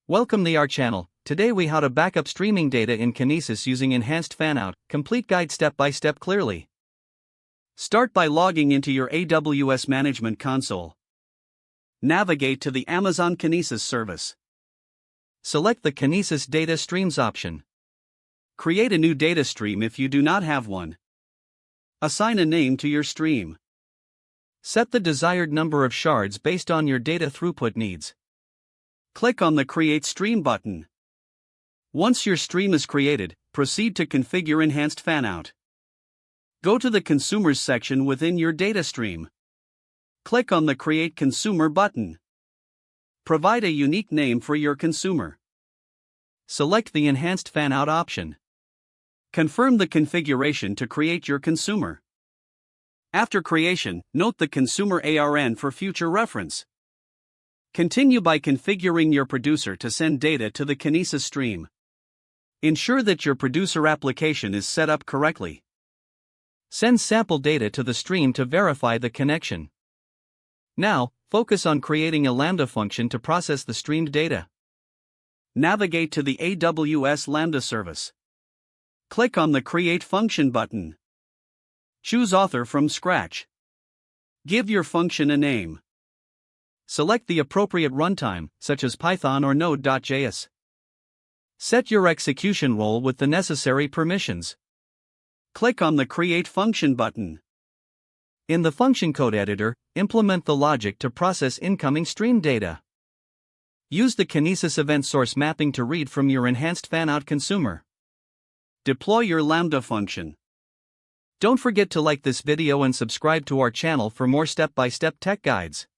Welcome to our channel. Today we how to backup streaming data in Kinesis using enhanced fanout, complete guide step by step clearly. Start by logging into your AWS Management Console. Navigate to the Amazon Kinesis service. Select the Kinesis Data Streams option. Create a new data stream if you do not have one. Assign a name to your stream. Set the desired number of shards based on your data throughput needs. Click on the Create Stream button. Once your stream is created, proceed to configure Enhanced Fanout. Go to the Consumers section within your data stream. Click on the Create Consumer button. Provide a unique name for your consumer. Select the Enhanced Fanout option. Confirm the configuration to create your consumer. After creation, note the consumer ARN for future reference. Continue by configuring your producer to send data to the Kinesis stream. Ensure that your producer application is set up correctly. Send sample data to the stream to verify the connection. Now, focus on creating a Lambda function to process the streamed data. Navigate to the AWS Lambda service. Click on the Create Function button. Choose Author from scratch. Give your function a name. Select the appropriate runtime, such as Python or Node.js. Set your execution role with the necessary permissions. Click on the Create Function button. In the function code editor, implement the logic to process incoming stream data. Use the Kinesis event source mapping to read from your enhanced fanout consumer. Deploy your Lambda function. Don't forget to like this video and subscribe to our channel for more step-by-step tech guides.